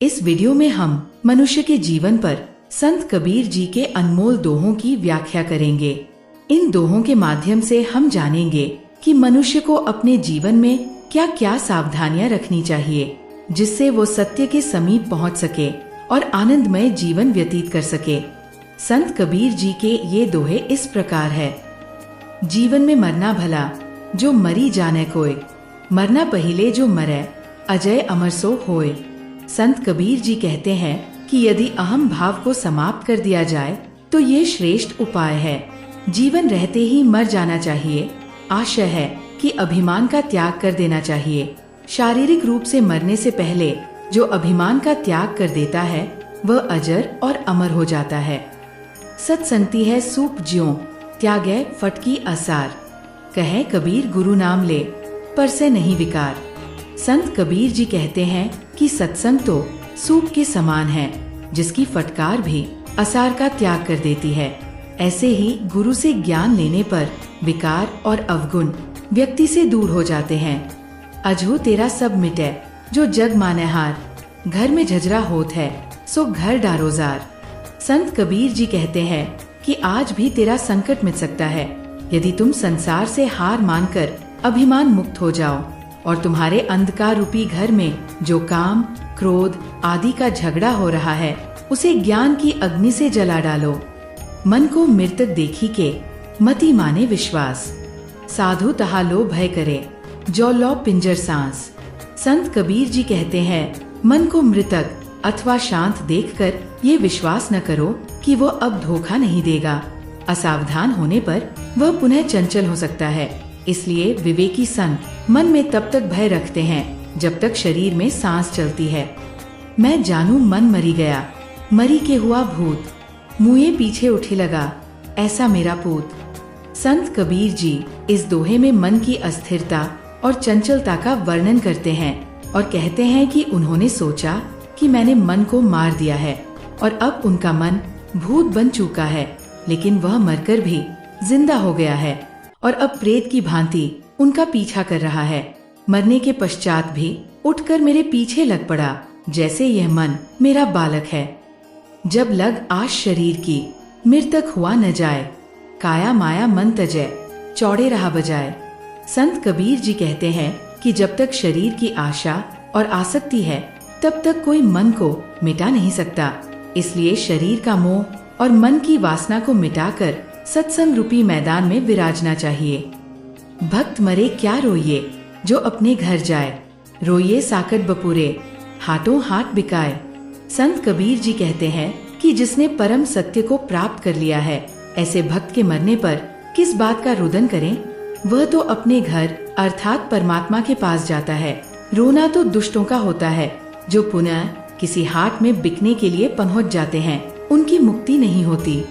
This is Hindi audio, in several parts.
इस वीडियो में हम मनुष्य के जीवन पर संत कबीर जी के अनमोल दोहों की व्याख्या करेंगे। इन दोहों के माध्यम से हम जानेंगे कि मनुष्य को अपने जीवन में क्या क्या सावधानियां रखनी चाहिए, जिससे वो सत्य के समीप पहुंच सके और आनंदमय जीवन व्यतीत कर सके। संत कबीर जी के ये दोहे इस प्रकार है। जीवन में मरना भला, जो मरी जाने कोय, मरना पहिले जो मरै, अजय अमर सो होय। संत कबीर जी कहते हैं कि यदि अहम भाव को समाप्त कर दिया जाए तो ये श्रेष्ठ उपाय है। जीवन रहते ही मर जाना चाहिए। आशय है कि अभिमान का त्याग कर देना चाहिए। शारीरिक रूप से मरने से पहले जो अभिमान का त्याग कर देता है वह अजर और अमर हो जाता है। सत्संगति है सूप ज्यों, त्यागै फटकी असार। कहे कबीर गुरु नाम ले, पर से नहीं विकार। संत कबीर जी कहते हैं कि सत्संग तो सूप के समान है, जिसकी फटकार भी असार का त्याग कर देती है। ऐसे ही गुरु से ज्ञान लेने पर विकार और अवगुण व्यक्ति से दूर हो जाते हैं। अजहू तेरा सब मिटे, जो जग माने हार। घर में झजरा होत है, सो घर डारोजार। संत कबीर जी कहते हैं कि आज भी तेरा संकट मिट सकता है यदि तुम संसार से हार मानकर अभिमान मुक्त हो जाओ और तुम्हारे अंधकार रूपी घर में जो काम, क्रोध आदि का झगड़ा हो रहा है उसे ज्ञान की अग्नि से जला डालो। मन को मृतक देखी के, मति माने विश्वास। साधु तहा लो भय करे, जो लो पिंजर सांस। संत कबीर जी कहते हैं मन को मृतक अथवा शांत देखकर ये विश्वास न करो कि वो अब धोखा नहीं देगा। असावधान होने पर वह पुनः चंचल हो सकता है। इसलिए विवेकी संत मन में तब तक भय रखते हैं जब तक शरीर में सांस चलती है। मैं जानू मन मरी गया, मरी के हुआ भूत। मुँहे पीछे उठे लगा, ऐसा मेरा पूत। संत कबीर जी इस दोहे में मन की अस्थिरता और चंचलता का वर्णन करते हैं और कहते हैं कि उन्होंने सोचा कि मैंने मन को मार दिया है और अब उनका मन भूत बन चुका है, लेकिन वह मरकर भी जिंदा हो गया है और अब प्रेत की भांति उनका पीछा कर रहा है। मरने के पश्चात भी उठकर मेरे पीछे लग पड़ा, जैसे यह मन मेरा बालक है। जब लग आश शरीर की, मृतक हुआ न जाए। काया माया मन तजय, चौड़े रहा बजाय। संत कबीर जी कहते हैं कि जब तक शरीर की आशा और आसक्ति है तब तक कोई मन को मिटा नहीं सकता। इसलिए शरीर का मोह और मन की वासना को मिटाकर सत्संग रूपी मैदान में विराजना चाहिए। भक्त मरे क्या रोइए, जो अपने घर जाए। रोइए साकट बपुरे, हाथों हाथ बिकाए। संत कबीर जी कहते हैं कि जिसने परम सत्य को प्राप्त कर लिया है, ऐसे भक्त के मरने पर किस बात का रुदन करें। वह तो अपने घर अर्थात परमात्मा के पास जाता है। रोना तो दुष्टों का होता है, जो पुनः किसी हाट में बिकने के लिए पहुंच जाते हैं। उनकी मुक्ति नहीं होती।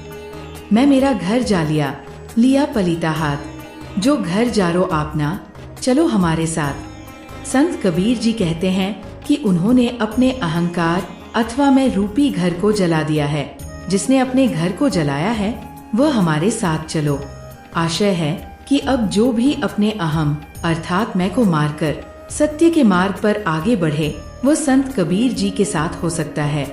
मैं मेरा घर जा लिया, लिया पलीता हाथ। जो घर जारो आपना, चलो हमारे साथ। संत कबीर जी कहते हैं कि उन्होंने अपने अहंकार अथवा मैं रूपी घर को जला दिया है। जिसने अपने घर को जलाया है वह हमारे साथ चलो। आशय है कि अब जो भी अपने अहम अर्थात मैं को मारकर सत्य के मार्ग पर आगे बढ़े वह संत कबीर जी के साथ हो सकता है।